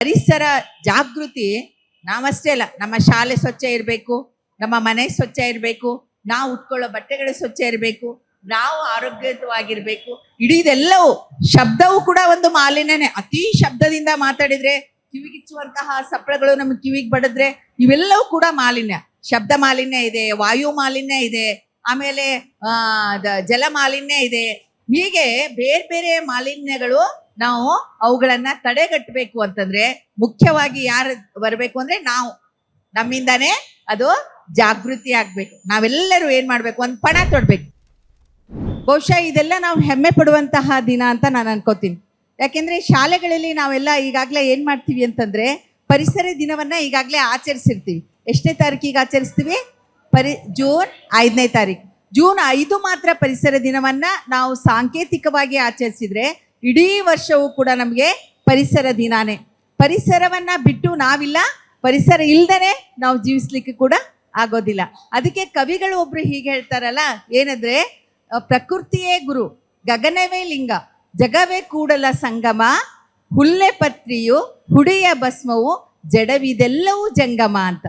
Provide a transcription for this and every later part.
ಪರಿಸರ ಜಾಗೃತಿ ನಾವಷ್ಟೇ ಅಲ್ಲ, ನಮ್ಮ ಶಾಲೆ ಸ್ವಚ್ಛ ಇರಬೇಕು, ನಮ್ಮ ಮನೆ ಸ್ವಚ್ಛ ಇರಬೇಕು, ನಾವು ಉಟ್ಕೊಳ್ಳೋ ಬಟ್ಟೆಗಳು ಸ್ವಚ್ಛ ಇರಬೇಕು, ನಾವು ಆರೋಗ್ಯವಾಗಿರ್ಬೇಕು. ಇಡೀದೆಲ್ಲವೂ ಶಬ್ದವು ಕೂಡ ಒಂದು ಮಾಲಿನ್ಯನೇ. ಅತಿ ಶಬ್ದದಿಂದ ಮಾತಾಡಿದ್ರೆ, ಕಿವಿಗಿಚ್ಚುವಂತಹ ಸಪ್ಪಳಗಳು ನಮ್ಗೆ ಕಿವಿಗೆ ಬಡಿದ್ರೆ ಇವೆಲ್ಲವೂ ಕೂಡ ಮಾಲಿನ್ಯ. ಶಬ್ದ ಮಾಲಿನ್ಯ ಇದೆ, ವಾಯು ಮಾಲಿನ್ಯ ಇದೆ, ಆಮೇಲೆ ಜಲ ಮಾಲಿನ್ಯ ಇದೆ. ಹೀಗೆ ಬೇರೆ ಬೇರೆ ಮಾಲಿನ್ಯಗಳು ನಾವು ಅವುಗಳನ್ನ ತಡೆಗಟ್ಟಬೇಕು ಅಂತಂದ್ರೆ ಮುಖ್ಯವಾಗಿ ಯಾರು ಬರಬೇಕು ಅಂದ್ರೆ ನಾವು, ನಮ್ಮಿಂದಾನೇ ಅದು ಜಾಗೃತಿ ಆಗ್ಬೇಕು. ನಾವೆಲ್ಲರೂ ಏನ್ ಮಾಡ್ಬೇಕು, ಒಂದ್ ಪಣ ತೊಡ್ಬೇಕು. ಬಹುಶಃ ಇದೆಲ್ಲ ನಾವು ಹೆಮ್ಮೆ ಪಡುವಂತಹ ದಿನ ಅಂತ ನಾನು ಅನ್ಕೋತೀನಿ. ಯಾಕೆಂದ್ರೆ ಶಾಲೆಗಳಲ್ಲಿ ನಾವೆಲ್ಲ ಈಗಾಗಲೇ ಏನ್ ಮಾಡ್ತೀವಿ ಅಂತಂದ್ರೆ ಪರಿಸರ ದಿನವನ್ನ ಈಗಾಗಲೇ ಆಚರಿಸಿರ್ತೀವಿ. ಎಷ್ಟನೇ ತಾರೀಕಿಗೆ ಆಚರಿಸ್ತೀವಿ? ಜೂನ್ 5ನೇ ತಾರೀಕು. ಜೂನ್ 5 ಮಾತ್ರ ಪರಿಸರ ದಿನವನ್ನ ನಾವು ಸಾಂಕೇತಿಕವಾಗಿ ಆಚರಿಸಿದ್ರೆ ಇಡೀ ವರ್ಷವೂ ಕೂಡ ನಮಗೆ ಪರಿಸರ ದಿನಾನೇ. ಪರಿಸರವನ್ನ ಬಿಟ್ಟು ನಾವಿಲ್ಲ, ಪರಿಸರ ಇಲ್ದನೆ ನಾವು ಜೀವಿಸ್ಲಿಕ್ಕೆ ಕೂಡ ಆಗೋದಿಲ್ಲ. ಅದಕ್ಕೆ ಕವಿಗಳು ಒಬ್ರು ಹೀಗೆ ಹೇಳ್ತಾರಲ್ಲ, ಏನಂದ್ರೆ ಪ್ರಕೃತಿಯೇ ಗುರು, ಗಗನವೇ ಲಿಂಗ, ಜಗವೇ ಕೂಡಲ ಸಂಗಮ, ಹುಲ್ಲೆ ಪತ್ರಿಯು ಹುಡಿಯ ಭಸ್ಮವು, ಜಡವಿದೆಲ್ಲವೂ ಜಂಗಮ ಅಂತ.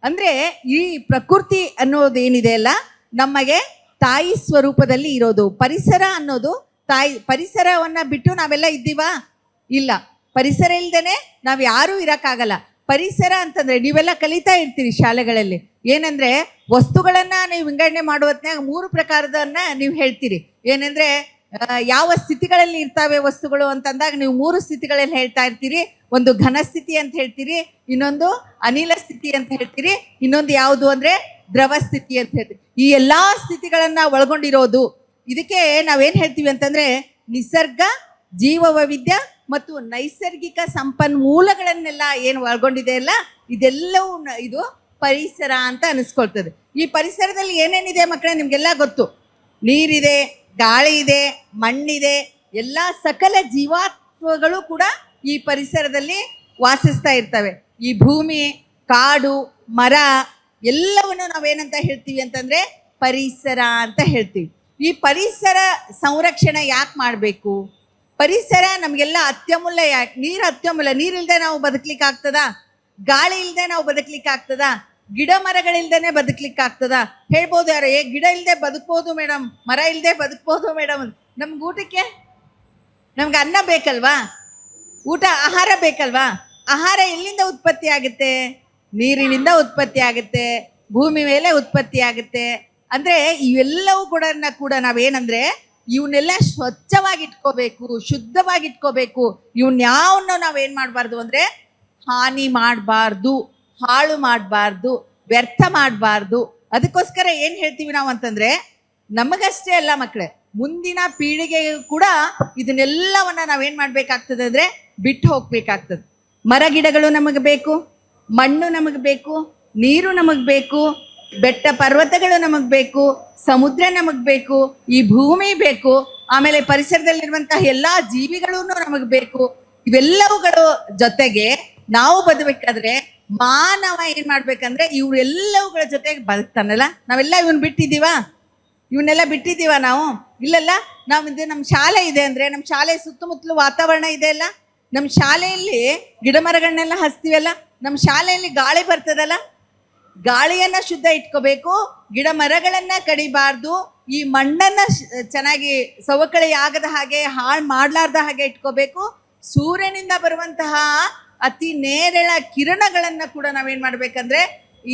ಅಂದ್ರೆ ಈ ಪ್ರಕೃತಿ ಅನ್ನೋದೇನಿದೆ ಅಲ್ಲ, ನಮಗೆ ತಾಯಿ ಸ್ವರೂಪದಲ್ಲಿ ಇರೋದು. ಪರಿಸರ ಅನ್ನೋದು ತಾಯಿ. ಪರಿಸರವನ್ನ ಬಿಟ್ಟು ನಾವೆಲ್ಲ ಇದ್ದೀವಾ? ಇಲ್ಲ. ಪರಿಸರ ಇಲ್ದೇನೆ ನಾವ್ ಯಾರೂ ಇರಕ್ಕಾಗಲ್ಲ. ಪರಿಸರ ಅಂತಂದ್ರೆ ನೀವೆಲ್ಲ ಕಲಿತಾ ಇರ್ತೀರಿ ಶಾಲೆಗಳಲ್ಲಿ. ಏನಂದ್ರೆ ವಸ್ತುಗಳನ್ನ ನೀವು ವಿಂಗಡಣೆ ಮಾಡುವತ್ನಾಗ 3 ಪ್ರಕಾರದನ್ನ ನೀವು ಹೇಳ್ತೀರಿ. ಏನಂದ್ರೆ ಯಾವ ಸ್ಥಿತಿಗಳಲ್ಲಿ ಇರ್ತಾವೆ ವಸ್ತುಗಳು ಅಂತಂದಾಗ ನೀವು 3 ಸ್ಥಿತಿಗಳಲ್ಲಿ ಹೇಳ್ತಾ ಇರ್ತೀರಿ. ಒಂದು ಘನ ಸ್ಥಿತಿ ಅಂತ ಹೇಳ್ತೀರಿ, ಇನ್ನೊಂದು ಅನಿಲ ಸ್ಥಿತಿ ಅಂತ ಹೇಳ್ತೀರಿ, ಇನ್ನೊಂದು ಯಾವುದು ಅಂದ್ರೆ ದ್ರವ ಸ್ಥಿತಿ ಅಂತ ಹೇಳ್ತೀರಿ. ಈ ಎಲ್ಲಾ ಸ್ಥಿತಿಗಳನ್ನ ಒಳಗೊಂಡಿರೋದು. ಇದಕ್ಕೆ ನಾವೇನ್ ಹೇಳ್ತೀವಿ ಅಂತಂದ್ರೆ ನಿಸರ್ಗ, ಜೀವ ವೈವಿಧ್ಯ ಮತ್ತು ನೈಸರ್ಗಿಕ ಸಂಪನ್ಮೂಲಗಳನ್ನೆಲ್ಲ ಏನು ಒಳಗೊಂಡಿದೆ ಅಲ್ಲ, ಇದೆಲ್ಲವೂ ಇದು ಪರಿಸರ ಅಂತ ಅನಿಸ್ಕೊಳ್ತದೆ. ಈ ಪರಿಸರದಲ್ಲಿ ಏನೇನಿದೆ ಮಕ್ಕಳೇ ನಿಮ್ಗೆಲ್ಲ ಗೊತ್ತು. ನೀರಿದೆ, ಗಾಳಿ ಇದೆ, ಮಣ್ಣಿದೆ, ಎಲ್ಲ ಸಕಲ ಜೀವಾತ್ಮಗಳು ಕೂಡ ಈ ಪರಿಸರದಲ್ಲಿ ವಾಸಿಸ್ತಾ ಇರ್ತವೆ. ಈ ಭೂಮಿ, ಕಾಡು, ಮರ ಎಲ್ಲವನ್ನು ನಾವೇನಂತ ಹೇಳ್ತೀವಿ ಅಂತಂದ್ರೆ ಪರಿಸರ ಅಂತ ಹೇಳ್ತೀವಿ. ಈ ಪರಿಸರ ಸಂರಕ್ಷಣೆ ಯಾಕೆ ಮಾಡಬೇಕು? ಪರಿಸರ ನಮಗೆಲ್ಲ ಅತ್ಯಮೂಲ್ಯ. ಯಾಕೆ? ನೀರು ಅತ್ಯಮೂಲ್ಯ. ನೀರಿಲ್ದೆ ನಾವು ಬದುಕ್ಲಿಕ್ಕೆ ಆಗ್ತದಾ? ಗಾಳಿ ಇಲ್ದೆ ನಾವು ಬದುಕ್ಲಿಕ್ಕೆ ಆಗ್ತದಾ? ಗಿಡ ಮರಗಳಿಲ್ದೇನೆ ಬದುಕ್ಲಿಕ್ಕೆ ಆಗ್ತದಾ? ಹೇಳ್ಬೋದು ಯಾರು, ಗಿಡ ಇಲ್ದೆ ಬದುಕ್ಬೋದು ಮೇಡಮ್, ಮರ ಇಲ್ದೆ ಬದುಕ್ಬೋದು ಮೇಡಮ್. ನಮ್ಗೆ ಊಟಕ್ಕೆ ನಮ್ಗೆ ಅನ್ನ ಬೇಕಲ್ವಾ? ಆಹಾರ ಬೇಕಲ್ವಾ? ಆಹಾರ ಎಲ್ಲಿಂದ ಉತ್ಪತ್ತಿ ಆಗುತ್ತೆ? ನೀರಿನಿಂದ ಉತ್ಪತ್ತಿ ಆಗುತ್ತೆ, ಭೂಮಿ ಮೇಲೆ ಉತ್ಪತ್ತಿ ಆಗುತ್ತೆ. ಅಂದ್ರೆ ಇವೆಲ್ಲವೂ ಕೂಡ ನಾವೇನಂದ್ರೆ ಇವನ್ನೆಲ್ಲ ಸ್ವಚ್ಛವಾಗಿ ಇಟ್ಕೋಬೇಕು, ಶುದ್ಧವಾಗಿ ಇಟ್ಕೋಬೇಕು. ಯಾವನ್ನ ನಾವೇನ್ ಮಾಡಬಾರ್ದು ಅಂದ್ರೆ ಹಾನಿ ಮಾಡಬಾರ್ದು, ಹಾಳು ಮಾಡಬಾರ್ದು, ವ್ಯರ್ಥ ಮಾಡಬಾರ್ದು. ಅದಕ್ಕೋಸ್ಕರ ಏನ್ ಹೇಳ್ತೀವಿ ನಾವು ಅಂತಂದ್ರೆ ನಮಗಷ್ಟೇ ಅಲ್ಲ ಮಕ್ಕಳೇ, ಮುಂದಿನ ಪೀಳಿಗೆಗೂ ಕೂಡ ಇದನ್ನೆಲ್ಲವನ್ನ ನಾವೇನ್ ಮಾಡ್ಬೇಕಾಗ್ತದೆ ಅಂದ್ರೆ ಬಿಟ್ಟು ಹೋಗ್ಬೇಕಾಗ್ತದೆ. ಮರ ಗಿಡಗಳು ನಮಗೆ ಬೇಕು, ಮಣ್ಣು ನಮಗೆ ಬೇಕು, ನೀರು ನಮಗ್ ಬೇಕು, ಬೆಟ್ಟ ಪರ್ವತಗಳು ನಮಗ್ ಬೇಕು, ಸಮುದ್ರ ನಮಗ್ ಬೇಕು, ಈ ಭೂಮಿ ಬೇಕು, ಆಮೇಲೆ ಪರಿಸರದಲ್ಲಿರುವಂತಹ ಎಲ್ಲಾ ಜೀವಿಗಳು ನಮಗ್ ಬೇಕು. ಇವೆಲ್ಲವುಗಳು ಜೊತೆಗೆ ನಾವು ಬದುಕಬೇಕಾದ್ರೆ ಮಾನವ ಏನ್ ಮಾಡ್ಬೇಕಂದ್ರೆ ಇವ್ರೆಲ್ಲವುಗಳ ಜೊತೆಗೆ ಬದುಕ್ತಾನಲ್ಲ. ನಾವೆಲ್ಲ ಇವನ್ನೆಲ್ಲ ಬಿಟ್ಟಿದೀವ ನಾವು? ಇಲ್ಲಲ್ಲ. ನಮ್ಮ ಶಾಲೆ ಇದೆ ಅಂದ್ರೆ ನಮ್ಮ ಶಾಲೆ ಸುತ್ತಮುತ್ತಲು ವಾತಾವರಣ ಇದೆ ಅಲ್ಲ, ನಮ್ಮ ಶಾಲೆಯಲ್ಲಿ ಗಿಡ ಮರಗಳನ್ನೆಲ್ಲ ಹಚ್ತೀವಲ್ಲ, ನಮ್ಮ ಶಾಲೆಯಲ್ಲಿ ಗಾಳಿ ಬರ್ತದಲ್ಲ, ಗಾಳಿಯನ್ನ ಶುದ್ಧ ಇಟ್ಕೋಬೇಕು, ಗಿಡ ಮರಗಳನ್ನ ಕಡಿಬಾರ್ದು, ಈ ಮಣ್ಣನ್ನ ಚೆನ್ನಾಗಿ ಸವಕಳಿ ಆಗದ ಹಾಗೆ, ಹಾಳು ಮಾಡ್ಲಾರ್ದ ಹಾಗೆ ಇಟ್ಕೋಬೇಕು. ಸೂರ್ಯನಿಂದ ಬರುವಂತಹ ಅತಿ ನೇರಳ ಕಿರಣಗಳನ್ನ ಕೂಡ ನಾವೇನ್ ಮಾಡ್ಬೇಕಂದ್ರೆ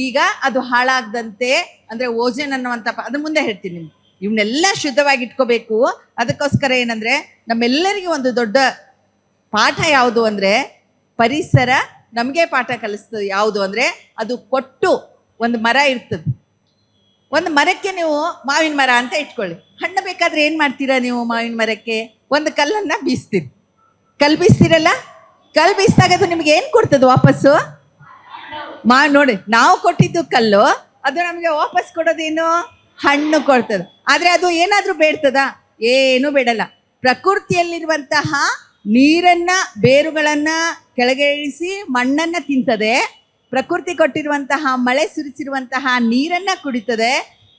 ಈಗ ಅದು ಹಾಳಾಗದಂತೆ, ಅಂದ್ರೆ ಓಜನ್ ಅನ್ನುವಂಥ ಅದ್ರ ಮುಂದೆ ಹೇಳ್ತೀನಿ ನಿಮ್ಗೆ, ಇವನ್ನೆಲ್ಲ ಶುದ್ಧವಾಗಿ ಇಟ್ಕೋಬೇಕು. ಅದಕ್ಕೋಸ್ಕರ ಏನಂದ್ರೆ ನಮ್ಮೆಲ್ಲರಿಗೂ ಒಂದು ದೊಡ್ಡ ಪಾಠ ಯಾವುದು ಅಂದ್ರೆ ಪರಿಸರ ನಮಗೆ ಪಾಠ ಕಲಿಸ್ತದೆ. ಯಾವುದು ಅಂದ್ರೆ ಅದು ಕೊಟ್ಟು ಒಂದು ಮರ ಇರ್ತದೆ. ಒಂದು ಮರಕ್ಕೆ ನೀವು ಮಾವಿನ ಮರ ಅಂತ ಇಟ್ಕೊಳ್ಳಿ, ಹಣ್ಣು ಬೇಕಾದ್ರೆ ಏನ್ ಮಾಡ್ತೀರಾ ನೀವು? ಮಾವಿನ ಮರಕ್ಕೆ ಒಂದು ಕಲ್ಲನ್ನ ಬೀಸ್ತೀರಿ. ಕಲ್ ಬೀಸ್ತೀರಲ್ಲ, ಕಲ್ ಬೀಸಿದಾಗ ಅದು ನಿಮ್ಗೆ ಏನ್ ಕೊಡ್ತದೆ ವಾಪಸ್ಸು? ನೋಡಿ, ನಾವು ಕೊಟ್ಟಿದ್ದು ಕಲ್ಲು, ಅದು ನಮ್ಗೆ ವಾಪಸ್ ಕೊಡೋದೇನು? ಹಣ್ಣು ಕೊಡ್ತದೆ. ಆದ್ರೆ ಅದು ಏನಾದ್ರೂ ಬೇಡ್ತದ? ಏನು ಬೇಡಲ್ಲ. ಪ್ರಕೃತಿಯಲ್ಲಿರುವಂತಹ ನೀರನ್ನ, ಬೇರುಗಳನ್ನ ಕೆಳಗೆ ಇಳಿಸಿ ಮಣ್ಣನ್ನ ತಿಂತದೆ. ಪ್ರಕೃತಿ ಕೊಟ್ಟಿರುವಂತಹ ಮಳೆ ಸುರಿಸಿರುವಂತಹ ನೀರನ್ನ ಕುಡಿತದೆ.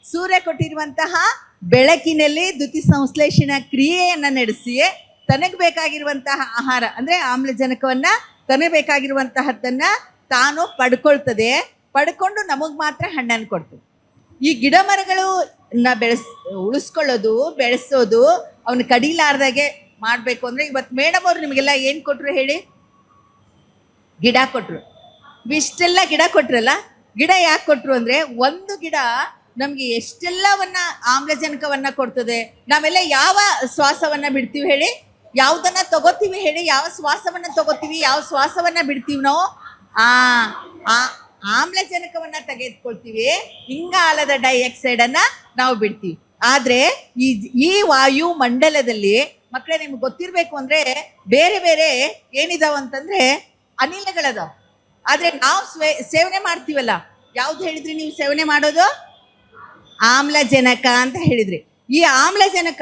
ಸೂರ್ಯ ಕೊಟ್ಟಿರುವಂತಹ ಬೆಳಕಿನಲ್ಲಿ ದ್ಯುತಿ ಸಂಶ್ಲೇಷಣಾ ಕ್ರಿಯೆಯನ್ನ ನಡೆಸಿ ತನಗೆ ಬೇಕಾಗಿರುವಂತಹ ಆಹಾರ ಅಂದ್ರೆ ಆಮ್ಲಜನಕವನ್ನ ಬೇಕಾಗಿರುವಂತಹದ್ದನ್ನ ತಾನು ಪಡ್ಕೊಂಡು ನಮಗ್ ಮಾತ್ರ ಹಣ್ಣನ್ನು ಕೊಡ್ತದೆ. ಈ ಗಿಡ ಮರಗಳು ಉಳಿಸ್ಕೊಳ್ಳೋದು, ಬೆಳೆಸೋದು, ಅವನ್ನ ಕಡಿಲಾರ್ದಾಗೆ ಮಾಡ್ಬೇಕು ಅಂದ್ರೆ, ಇವತ್ತು ಮೇಡಮ್ ಅವ್ರು ನಿಮಗೆಲ್ಲ ಏನ್ ಕೊಟ್ರು ಹೇಳಿ? ಗಿಡ ಕೊಟ್ರು. ಇಷ್ಟೆಲ್ಲ ಗಿಡ ಕೊಟ್ರಲ್ಲ, ಗಿಡ ಯಾಕೆ ಕೊಟ್ರು ಅಂದ್ರೆ, ಒಂದು ಗಿಡ ನಮ್ಗೆ ಎಷ್ಟೆಲ್ಲವನ್ನ ಆಮ್ಲಜನಕವನ್ನ ಕೊಡ್ತದೆ. ನಾವೆಲ್ಲ ಯಾವ ಶ್ವಾಸವನ್ನ ಬಿಡ್ತೀವಿ ಹೇಳಿ? ಯಾವ್ದನ್ನ ತಗೋತೀವಿ ಹೇಳಿ? ಯಾವ ಶ್ವಾಸವನ್ನ ತಗೋತೀವಿ, ಯಾವ ಶ್ವಾಸವನ್ನ ಬಿಡ್ತೀವಿ ನಾವು? ಆ ಆಮ್ಲಜನಕವನ್ನ ತೆಗೆದುಕೊಳ್ತೀವಿ, ಇಂಗಾಲದ ಡೈಆಕ್ಸೈಡ್ ಅನ್ನ ನಾವು ಬಿಡ್ತೀವಿ. ಆದ್ರೆ ಈ ವಾಯು ಮಂಡಲದಲ್ಲಿ ಮಕ್ಕಳೇ ನಿಮ್ಗೆ ಗೊತ್ತಿರ್ಬೇಕು ಅಂದ್ರೆ, ಬೇರೆ ಬೇರೆ ಏನಿದಾವಂತಂದ್ರೆ ಅನಿಲಗಳದಾವ. ಆದ್ರೆ ನಾವು ಸೇವನೆ ಮಾಡ್ತೀವಲ್ಲ, ಯಾವ್ದು ಹೇಳಿದ್ರಿ ನೀವು ಸೇವನೆ ಮಾಡೋದು? ಆಮ್ಲಜನಕ ಅಂತ ಹೇಳಿದ್ರಿ. ಈ ಆಮ್ಲಜನಕ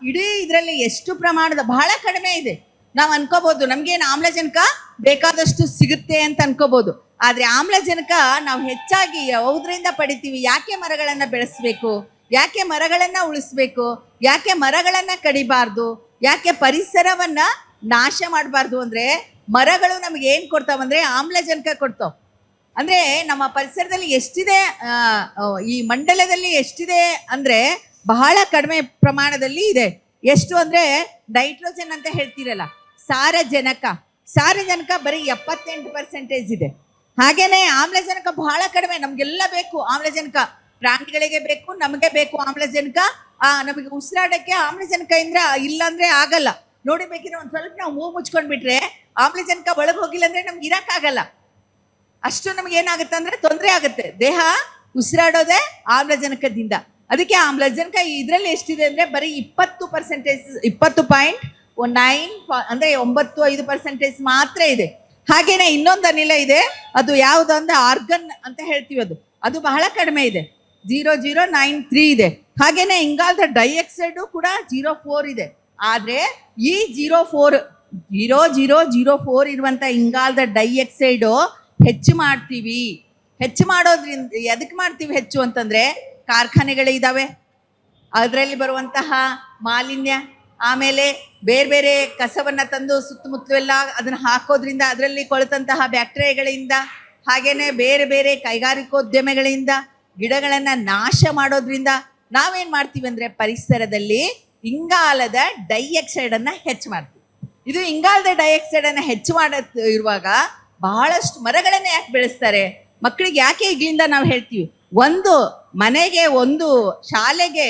ಇಡೀ ಇದರಲ್ಲಿ ಎಷ್ಟು ಪ್ರಮಾಣದ, ಬಹಳ ಕಡಿಮೆ ಇದೆ. ನಾವು ಅನ್ಕೋಬಹುದು ನಮ್ಗೇನು ಆಮ್ಲಜನಕ ಬೇಕಾದಷ್ಟು ಸಿಗುತ್ತೆ ಅಂತ ಅನ್ಕೋಬಹುದು. ಆದ್ರೆ ಆಮ್ಲಜನಕ ನಾವು ಹೆಚ್ಚಾಗಿ ಯಾವುದರಿಂದ ಪಡಿತೀವಿ? ಯಾಕೆ ಮರಗಳನ್ನ ಬೆಳೆಸ್ಬೇಕು? ಯಾಕೆ ಮರಗಳನ್ನ ಉಳಿಸ್ಬೇಕು? ಯಾಕೆ ಮರಗಳನ್ನ ಕಡಿಬಾರ್ದು? ಯಾಕೆ ಪರಿಸರವನ್ನ ನಾಶ ಮಾಡಬಾರ್ದು ಅಂದ್ರೆ, ಮರಗಳು ನಮ್ಗೆ ಏನ್ ಕೊಡ್ತಾವಂದ್ರೆ ಆಮ್ಲಜನಕ ಕೊಡ್ತಾವ. ಅಂದ್ರೆ ನಮ್ಮ ಪರಿಸರದಲ್ಲಿ ಎಷ್ಟಿದೆ, ಈ ಮಂಡಲದಲ್ಲಿ ಎಷ್ಟಿದೆ ಅಂದ್ರೆ ಬಹಳ ಕಡಿಮೆ ಪ್ರಮಾಣದಲ್ಲಿ ಇದೆ. ಎಷ್ಟು ಅಂದ್ರೆ ನೈಟ್ರೋಜನ್ ಅಂತ ಹೇಳ್ತೀರಲ್ಲ, ಸಾರಜನಕ ಬರೀ 78% ಇದೆ. ಹಾಗೇನೆ ಆಮ್ಲಜನಕ ಬಹಳ ಕಡಿಮೆ. ನಮ್ಗೆಲ್ಲ ಬೇಕು ಆಮ್ಲಜನಕ, ಪ್ರಾಣಿಗಳಿಗೆ ಬೇಕು, ನಮಗೆ ಬೇಕು ಆಮ್ಲಜನಕ. ನಮಗೆ ಉಸಿರಾಡಕ್ಕೆ ಆಮ್ಲಜನಕ ಇಲ್ಲಾಂದ್ರೆ ಆಗಲ್ಲ. ನೋಡಿ, ಬೇಕಿದ್ರೆ ಒಂದ್ ಸ್ವಲ್ಪ ನಾವು ಮೂಗು ಮುಚ್ಕೊಂಡ್ಬಿಟ್ರೆ ಆಮ್ಲಜನಕ ಒಳಗೆ ಹೋಗಿಲ್ಲ ಅಂದ್ರೆ ನಮ್ಗೆ ಇರಕ್ಕಾಗಲ್ಲ. ಅಷ್ಟು ನಮ್ಗೆ ಏನಾಗುತ್ತೆ ಅಂದ್ರೆ ತೊಂದರೆ ಆಗುತ್ತೆ. ದೇಹ ಉಸಿರಾಡೋದೇ ಆಮ್ಲಜನಕದಿಂದ. ಅದಕ್ಕೆ ಆಮ್ಲಜನಕ ಇದ್ರಲ್ಲಿ ಎಷ್ಟಿದೆ ಅಂದ್ರೆ ಬರೀ 20.9 ಅಂದ್ರೆ 95% ಮಾತ್ರ ಇದೆ. ಹಾಗೇನೆ ಇನ್ನೊಂದು ಅನಿಲ ಇದೆ, ಅದು ಯಾವುದು ಅಂದ್ರೆ ಆರ್ಗನ್ ಅಂತ ಹೇಳ್ತೀವಿ, ಅದು ಬಹಳ ಕಡಿಮೆ ಇದೆ, 0.093 ಇದೆ. ಹಾಗೇನೆ ಇಂಗಾಲದ ಡೈಆಕ್ಸೈಡ್ ಕೂಡ 0.4 ಇದೆ. ಆದ್ರೆ ಈ 0.004 ಇರುವಂತ ಇಂಗಾಲದ ಡೈಆಕ್ಸೈಡ್ ಹೆಚ್ಚು ಮಾಡೋದ್ರಿಂದ ಎದಕ್ಕೆ ಮಾಡ್ತೀವಿ ಹೆಚ್ಚು ಅಂತಂದ್ರೆ, ಕಾರ್ಖಾನೆಗಳಿದಾವೆ, ಅದರಲ್ಲಿ ಬರುವಂತಹ ಮಾಲಿನ್ಯ, ಆಮೇಲೆ ಬೇರೆ ಬೇರೆ ಕಸವನ್ನ ತಂದು ಸುತ್ತಮುತ್ತಲು ಎಲ್ಲ ಅದನ್ನ ಹಾಕೋದ್ರಿಂದ, ಅದರಲ್ಲಿ ಕೊಳೆತಂತಹ ಬ್ಯಾಕ್ಟೀರಿಯಾಗಳಿಂದ, ಹಾಗೇನೆ ಬೇರೆ ಬೇರೆ ಕೈಗಾರಿಕೋದ್ಯಮಗಳಿಂದ, ಗಿಡಗಳನ್ನ ನಾಶ ಮಾಡೋದ್ರಿಂದ ನಾವೇನ್ ಮಾಡ್ತೀವಿ ಅಂದ್ರೆ ಪರಿಸರದಲ್ಲಿ ಇಂಗಾಲದ ಡೈಆಕ್ಸೈಡ್ ಅನ್ನ ಹೆಚ್ಚು ಮಾಡ್ತೀವಿ. ಇದು ಇಂಗಾಲದ ಡೈಆಕ್ಸೈಡ್ ಅನ್ನ ಹೆಚ್ಚು ಇರುವಾಗ ಬಹಳಷ್ಟು ಮರಗಳನ್ನ ಯಾಕೆ ಬೆಳೆಸ್ತಾರೆ? ಮಕ್ಕಳಿಗೆ ಯಾಕೆ ಈಗಲಿಂದ ನಾವು ಹೇಳ್ತೀವಿ, ಒಂದು ಮನೆಗೆ, ಒಂದು ಶಾಲೆಗೆ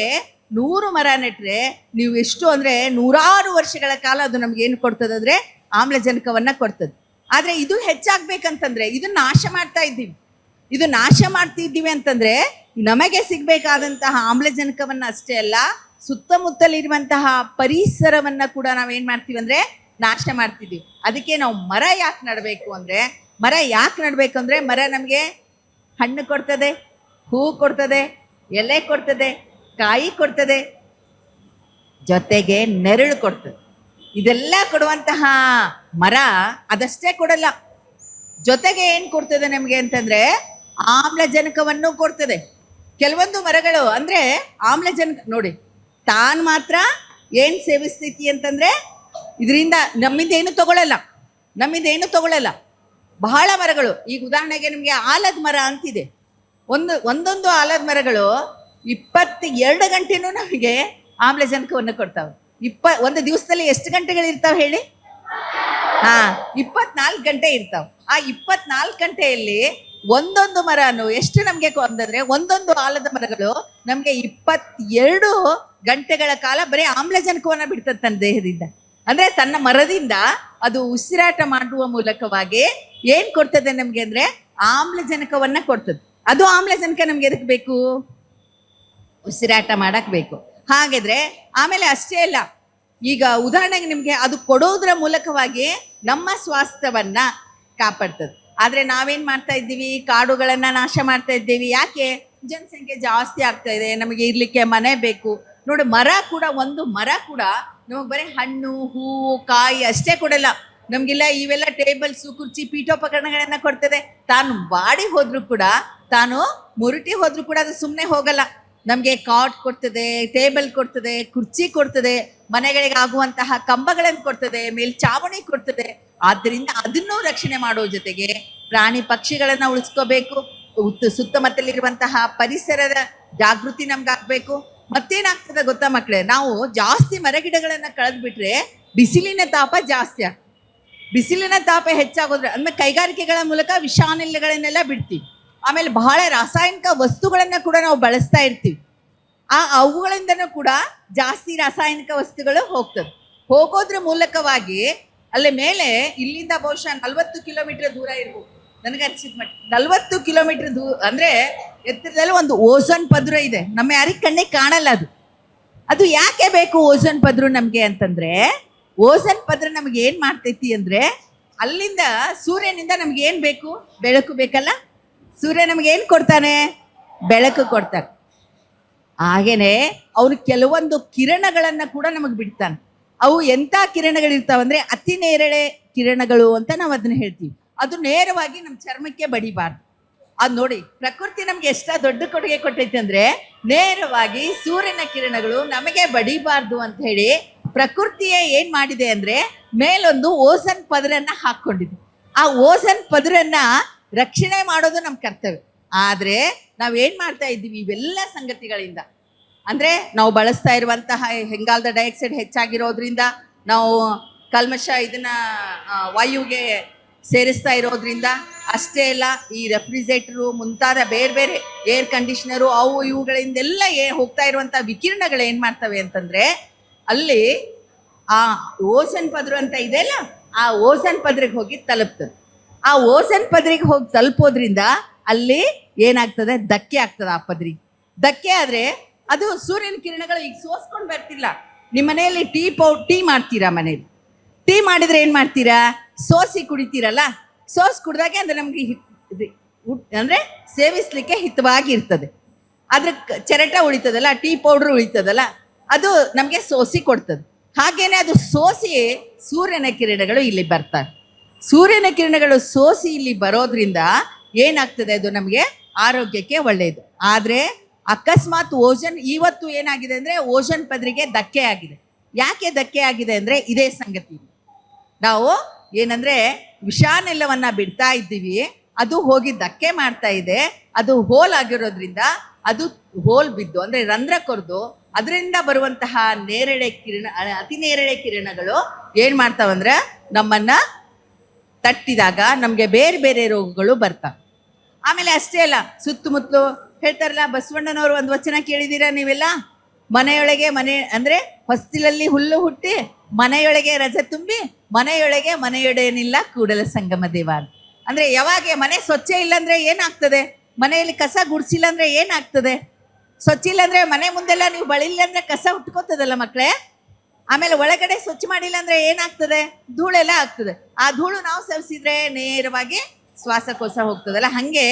100 ಮರ ನೆಟ್ರೆ ನೀವು ಎಷ್ಟು ಅಂದ್ರೆ 100 ವರ್ಷಗಳ ಕಾಲ ಅದು ನಮ್ಗೆ ಏನು ಕೊಡ್ತದೆ ಅಂದ್ರೆ ಆಮ್ಲಜನಕವನ್ನ ಕೊಡ್ತದೆ. ಆದ್ರೆ ಇದು ಹೆಚ್ಚಾಗ್ಬೇಕಂತಂದ್ರೆ ಇದನ್ನ ನಾಶ ಮಾಡ್ತಿದ್ದೀವಿ ಅಂತಂದ್ರೆ ನಮಗೆ ಸಿಗ್ಬೇಕಾದಂತಹ ಆಮ್ಲಜನಕವನ್ನ ಅಷ್ಟೇ ಅಲ್ಲ, ಸುತ್ತಮುತ್ತಲಿರುವಂತಹ ಪರಿಸರವನ್ನ ಕೂಡ ನಾವೇನ್ ಮಾಡ್ತೀವಿ ಅಂದ್ರೆ ನಾಶ ಮಾಡ್ತಿದ್ದೀವಿ. ಅದಕ್ಕೆ ನಾವು ಮರ ಯಾಕೆ ನಡಬೇಕು ಅಂದ್ರೆ, ಮರ ನಮಗೆ ಹಣ್ಣು ಕೊಡ್ತದೆ, ಹೂ ಕೊಡ್ತದೆ, ಎಲೆ ಕೊಡ್ತದೆ, ಕಾಯಿ ಕೊಡ್ತದೆ, ಜೊತೆಗೆ ನೆರಳು ಕೊಡ್ತದೆ. ಇದೆಲ್ಲ ಕೊಡುವಂತಹ ಮರ ಅದಷ್ಟೇ ಕೊಡಲ್ಲ, ಜೊತೆಗೆ ಏನ್ ಕೊಡ್ತದೆ ನಮ್ಗೆ ಅಂತಂದ್ರೆ ಆಮ್ಲಜನಕವನ್ನು ಕೊಡ್ತದೆ. ಕೆಲವೊಂದು ಮರಗಳು ಅಂದ್ರೆ ಆಮ್ಲಜನಕ ನೋಡಿ ತಾನ್ ಮಾತ್ರ ಏನ್ ಸೇವಿಸ್ತೈತಿ ಅಂತಂದ್ರೆ ಇದರಿಂದ ನಮ್ಮಿಂದ ಏನು ತಗೊಳ್ಳಲ್ಲ. ಬಹಳ ಮರಗಳು, ಈಗ ಉದಾಹರಣೆಗೆ ನಿಮ್ಗೆ ಆಲದ ಮರ ಅಂತಿದೆ, ಒಂದೊಂದು ಆಲದ ಮರಗಳು 22 ಗಂಟೆನೂ ನಮಗೆ ಆಮ್ಲಜನಕವನ್ನು ಕೊಡ್ತಾವೆ. ಒಂದು ದಿವಸದಲ್ಲಿ ಎಷ್ಟು ಗಂಟೆಗಳು ಇರ್ತಾವೆ ಹೇಳಿ? 24 ಗಂಟೆ ಇರ್ತಾವ. ಆ 24 ಗಂಟೆಯಲ್ಲಿ ಒಂದೊಂದು ಮರನು ಎಷ್ಟು ನಮ್ಗೆ ಅಂತಂದ್ರೆ, ಒಂದೊಂದು ಆಲದ ಮರಗಳು ನಮ್ಗೆ 22 ಗಂಟೆಗಳ ಕಾಲ ಬರೀ ಆಮ್ಲಜನಕವನ್ನ ಬಿಡ್ತದೆ ತನ್ನ ದೇಹದಿಂದ. ಅಂದ್ರೆ ತನ್ನ ಮರದಿಂದ ಅದು ಉಸಿರಾಟ ಮಾಡುವ ಮೂಲಕವಾಗಿ ಏನ್ ಕೊಡ್ತದೆ ನಮ್ಗೆ ಅಂದ್ರೆ ಆಮ್ಲಜನಕವನ್ನ ಕೊಡ್ತದೆ. ಅದು ಆಮ್ಲಜನಕ ನಮ್ಗೆ ಎದಕ್ ಬೇಕು? ಉಸಿರಾಟ ಮಾಡಕ್ ಬೇಕು. ಹಾಗಾದ್ರೆ ಆಮೇಲೆ ಅಷ್ಟೇ ಅಲ್ಲ, ಈಗ ಉದಾಹರಣೆಗೆ ನಿಮ್ಗೆ ಅದು ಕೊಡೋದ್ರ ಮೂಲಕವಾಗಿ ನಮ್ಮ ಸ್ವಾಸ್ಥ್ಯವನ್ನ ಕಾಪಾಡ್ತದೆ. ಆದ್ರೆ ನಾವೇನ್ ಮಾಡ್ತಾ ಇದ್ದೀವಿ? ಕಾಡುಗಳನ್ನ ನಾಶ ಮಾಡ್ತಾ ಇದ್ದೀವಿ. ಯಾಕೆ? ಜನಸಂಖ್ಯೆ ಜಾಸ್ತಿ ಆಗ್ತಾ ಇದೆ, ನಮಗೆ ಇರ್ಲಿಕ್ಕೆ ಮನೆ ಬೇಕು. ನೋಡಿ, ಒಂದು ಮರ ಕೂಡ ನಮಗ್ ಬರೀ ಹಣ್ಣು, ಹೂವು, ಕಾಯಿ ಅಷ್ಟೇ ಕೊಡಲ್ಲ. ನಮ್ಗೆಲ್ಲ ಇವೆಲ್ಲ ಟೇಬಲ್ಸು, ಕುರ್ಚಿ, ಪೀಠೋಪಕರಣಗಳನ್ನ ಕೊಡ್ತದೆ. ತಾನು ಬಾಡಿ ಹೋದ್ರು ಕೂಡ, ತಾನು ಮುರುಟಿ ಹೋದ್ರು ಕೂಡ ಅದು ಸುಮ್ಮನೆ ಹೋಗಲ್ಲ. ನಮ್ಗೆ ಕಾಟ್ ಕೊಡ್ತದೆ, ಟೇಬಲ್ ಕೊಡ್ತದೆ, ಕುರ್ಚಿ ಕೊಡ್ತದೆ, ಮನೆಗಳಿಗೆ ಆಗುವಂತಹ ಕಂಬಗಳನ್ನು ಕೊಡ್ತದೆ, ಮೇಲ್ಚಾವಣಿ ಕೊಡ್ತದೆ. ಆದ್ದರಿಂದ ಅದನ್ನು ರಕ್ಷಣೆ ಮಾಡೋ ಜೊತೆಗೆ ಪ್ರಾಣಿ ಪಕ್ಷಿಗಳನ್ನ ಉಳಿಸ್ಕೋಬೇಕು. ಸುತ್ತಮುತ್ತಲಿರುವಂತಹ ಪರಿಸರದ ಜಾಗೃತಿ ನಮ್ಗಾಗ್ಬೇಕು. ಮತ್ತೇನಾಗ್ತದೆ ಗೊತ್ತಾ ಮಕ್ಕಳೇ, ನಾವು ಜಾಸ್ತಿ ಮರಗಿಡಗಳನ್ನ ಕಳೆದ್ಬಿಟ್ರೆ ಬಿಸಿಲಿನ ತಾಪ ಜಾಸ್ತಿ ಆಗ್ತದೆ. ಬಿಸಿಲಿನ ತಾಪ ಹೆಚ್ಚಾಗೋದ್ರೆ ಅಂದ್ರೆ ಕೈಗಾರಿಕೆಗಳ ಮೂಲಕ ವಿಷಾನಿಲಗಳನ್ನೆಲ್ಲ ಬಿಡ್ತೀವಿ. ಆಮೇಲೆ ಬಹಳ ರಾಸಾಯನಿಕ ವಸ್ತುಗಳನ್ನ ಕೂಡ ನಾವು ಬಳಸ್ತಾ ಇರ್ತೀವಿ. ಅವುಗಳಿಂದನೂ ಕೂಡ ಜಾಸ್ತಿ ರಾಸಾಯನಿಕ ವಸ್ತುಗಳು ಹೋಗೋದ್ರ ಮೂಲಕವಾಗಿ ಅಲ್ಲಿ ಮೇಲೆ ಇಲ್ಲಿಂದ ಬಹುಶಃ 40 ಕಿಲೋಮೀಟರ್ ದೂರ ಇರ್ಬೋದು ನನಗೆ ಅನ್ಸಿದ ಮಟ್ಟ. 40 ಕಿಲೋಮೀಟರ್ ಅಂದ್ರೆ ಎತ್ತರದಲ್ಲಿ ಒಂದು ಓಝೋನ್ ಪದ್ರ ಇದೆ. ನಮ್ಮ ಯಾರಿಗೆ ಕಣ್ಣಿಗೆ ಕಾಣಲ್ಲ ಅದು ಯಾಕೆ ಬೇಕು ಓಝೋನ್ ಪದ್ರ ನಮ್ಗೆ ಅಂತಂದ್ರೆ, ಓಝೋನ್ ಪದ್ರ ನಮ್ಗೆ ಏನ್ ಮಾಡ್ತೈತಿ ಅಂದ್ರೆ, ಅಲ್ಲಿಂದ ಸೂರ್ಯನಿಂದ ನಮ್ಗೆ ಏನ್ ಬೇಕು? ಬೆಳಕು ಬೇಕಲ್ಲ. ಸೂರ್ಯ ನಮ್ಗೆ ಏನ್ ಕೊಡ್ತಾನೆ? ಬೆಳಕು ಕೊಡ್ತಾನೆ. ಹಾಗೇನೆ ಅವನು ಕೆಲವೊಂದು ಕಿರಣಗಳನ್ನ ಕೂಡ ನಮಗೆ ಬಿಡ್ತಾನೆ. ಅವು ಎಂತ ಕಿರಣಗಳಿರ್ತಾವಂದ್ರೆ ಅತಿ ನೇರಳೆ ಕಿರಣಗಳು ಅಂತ ನಾವು ಅದನ್ನ ಹೇಳ್ತೀವಿ. ಅದು ನೇರವಾಗಿ ನಮ್ಮ ಚರ್ಮಕ್ಕೆ ಬಡಿಬಾರ್ದು. ಅದು ನೋಡಿ, ಪ್ರಕೃತಿ ನಮ್ಗೆ ಎಷ್ಟ ದೊಡ್ಡ ಕೊಡುಗೆ ಕೊಟ್ಟೈತೆ ಅಂದ್ರೆ, ನೇರವಾಗಿ ಸೂರ್ಯನ ಕಿರಣಗಳು ನಮಗೆ ಬಡಿಬಾರ್ದು ಅಂತ ಹೇಳಿ ಪ್ರಕೃತಿಯೇ ಏನ್ ಮಾಡಿದೆ ಅಂದ್ರೆ ಮೇಲೊಂದು ಓಝೋನ್ ಪದರನ್ನ ಹಾಕೊಂಡಿದೆ. ಆ ಓಝೋನ್ ಪದರನ್ನ ರಕ್ಷಣೆ ಮಾಡೋದು ನಮ್ಮ ಕರ್ತವ್ಯ. ಆದ್ರೆ ನಾವೇನ್ ಮಾಡ್ತಾ ಇದ್ದೀವಿ ಇವೆಲ್ಲ ಸಂಗತಿಗಳಿಂದ, ಅಂದ್ರೆ ನಾವು ಬಳಸ್ತಾ ಇರುವಂತಹ ಇಂಗಾಲದ ಡೈಆಕ್ಸೈಡ್ ಹೆಚ್ಚಾಗಿರೋದ್ರಿಂದ, ನಾವು ಕಲ್ಮಶ ಇದನ್ನ ವಾಯುಗೆ ಸೇರಿಸ್ತಾ ಇರೋದ್ರಿಂದ, ಅಷ್ಟೇ ಅಲ್ಲ ಈ ರೆಫ್ರಿಜರೇಟರು ಮುಂತಾದ ಬೇರೆ ಬೇರೆ ಏರ್ ಕಂಡೀಷನರು ಅವು ಇವುಗಳಿಂದೆಲ್ಲ ಹೋಗ್ತಾ ಇರುವಂಥ ವಿಕಿರಣಗಳು ಏನು ಮಾಡ್ತವೆ ಅಂತಂದರೆ, ಅಲ್ಲಿ ಆ ಓಝೋನ್ ಪದ್ರ ಅಂತ ಇದೆಯಲ್ಲ, ಆ ಓಝೋನ್ ಪದ್ರಿಗೆ ಹೋಗಿ ತಲುಪ್ತದೆ. ಆ ಓಝೋನ್ ಪದ್ರಿಗೆ ಹೋಗಿ ತಲುಪೋದ್ರಿಂದ ಅಲ್ಲಿ ಏನಾಗ್ತದೆ? ಧಕ್ಕೆ ಆಗ್ತದೆ. ಆ ಪದ್ರಿಗೆ ಧಕ್ಕೆ ಆದರೆ ಅದು ಸೂರ್ಯನ ಕಿರಣಗಳು ಈಗ ಸೋಸ್ಕೊಂಡು ಬರ್ತಿಲ್ಲ. ನಿಮ್ಮ ಮನೆಯಲ್ಲಿ ಟೀ ಮಾಡ್ತೀರಾ, ಮನೇಲಿ ಟೀ ಮಾಡಿದ್ರೆ ಏನು ಮಾಡ್ತೀರಾ? ಸೋಸಿ ಕುಡಿತೀರಲ್ಲ. ಕುಡ್ದಾಗೆ ಅಂದ್ರೆ ನಮ್ಗೆ ಅಂದ್ರೆ ಸೇವಿಸ್ಲಿಕ್ಕೆ ಹಿತವಾಗಿ ಇರ್ತದೆ. ಅದ್ರ ಚೆರಟ ಉಳಿತದಲ್ಲ, ಟೀ ಪೌಡ್ರ್ ಉಳಿತದಲ್ಲ, ಅದು ನಮಗೆ ಸೋಸಿ ಕೊಡ್ತದೆ. ಹಾಗೇನೆ ಅದು ಸೋಸಿ ಸೂರ್ಯನ ಕಿರಣಗಳು ಇಲ್ಲಿ ಬರ್ತಾರೆ. ಸೂರ್ಯನ ಕಿರಣಗಳು ಸೋಸಿ ಇಲ್ಲಿ ಬರೋದ್ರಿಂದ ಏನಾಗ್ತದೆ? ಅದು ನಮಗೆ ಆರೋಗ್ಯಕ್ಕೆ ಒಳ್ಳೆಯದು. ಆದರೆ ಅಕಸ್ಮಾತ್ ಇವತ್ತು ಏನಾಗಿದೆ ಅಂದ್ರೆ ಓಝೋನ್ ಪದರಿಗೆ ಧಕ್ಕೆ ಆಗಿದೆ. ಯಾಕೆ ಧಕ್ಕೆ ಆಗಿದೆ ಅಂದ್ರೆ ಇದೇ ಸಂಗತಿ. ನಾವು ಏನಂದ್ರೆ ವಿಷಾನಿಲವನ್ನ ಬಿಡ್ತಾ ಇದ್ದೀವಿ, ಅದು ಹೋಗಿ ಧಕ್ಕೆ ಮಾಡ್ತಾ ಇದೆ. ಅದು ಹೋಲ್ ಆಗಿರೋದ್ರಿಂದ ಅದು ಹೋಲ್ ಬಿದ್ದು ಅಂದ್ರೆ ರಂಧ್ರ ಕೊರೆದು ಅದರಿಂದ ಬರುವಂತಹ ನೇರಳೆ ಕಿರಣ, ಅತಿ ನೇರಳೆ ಕಿರಣಗಳು ಏನ್ ಮಾಡ್ತಾವಂದ್ರೆ ನಮ್ಮನ್ನ ತಟ್ಟಿದಾಗ ನಮ್ಗೆ ಬೇರೆ ಬೇರೆ ರೋಗಗಳು ಬರ್ತಾವೆ. ಆಮೇಲೆ ಅಷ್ಟೇ ಅಲ್ಲ, ಸುತ್ತಮುತ್ತಲು ಹೇಳ್ತಾರಲ್ಲ, ಬಸವಣ್ಣನವರು ಒಂದು ವಚನ ಕೇಳಿದ್ದೀರಾ ನೀವೆಲ್ಲ? ಮನೆಯೊಳಗೆ ಅಂದ್ರೆ ಹೊಸ್ತಿಲಲ್ಲಿ ಹುಲ್ಲು ಹುಟ್ಟಿ ಮನೆಯೊಳಗೆ ರಜ ತುಂಬಿ ಮನೆಯೊಡೆಯನಿಲ್ಲ ಕೂಡಲ ಸಂಗಮ ದೇವ. ಅಂದ್ರೆ ಯಾವಾಗ ಮನೆ ಸ್ವಚ್ಛ ಇಲ್ಲ ಅಂದ್ರೆ ಏನಾಗ್ತದೆ? ಮನೆಯಲ್ಲಿ ಕಸ ಗುಡಿಸಿಲ್ಲ ಅಂದ್ರೆ ಏನಾಗ್ತದೆ? ಸ್ವಚ್ಛ ಇಲ್ಲ ಅಂದ್ರೆ ಮನೆ ಮುಂದೆಲ್ಲ ನೀವು ಬಳಿಲ್ಲ ಅಂದ್ರೆ ಕಸ ಹುಟ್ಕೋತದಲ್ಲ ಮಕ್ಕಳೇ. ಆಮೇಲೆ ಒಳಗಡೆ ಸ್ವಚ್ಛ ಮಾಡಿಲ್ಲ ಅಂದ್ರೆ ಏನಾಗ್ತದೆ? ಧೂಳೆಲ್ಲ ಆಗ್ತದೆ. ಆ ಧೂಳು ನಾವು ಸೇವಿಸಿದ್ರೆ ನೇರವಾಗಿ ಶ್ವಾಸಕೋಶ ಹೋಗ್ತದಲ್ಲ. ಹಂಗೆ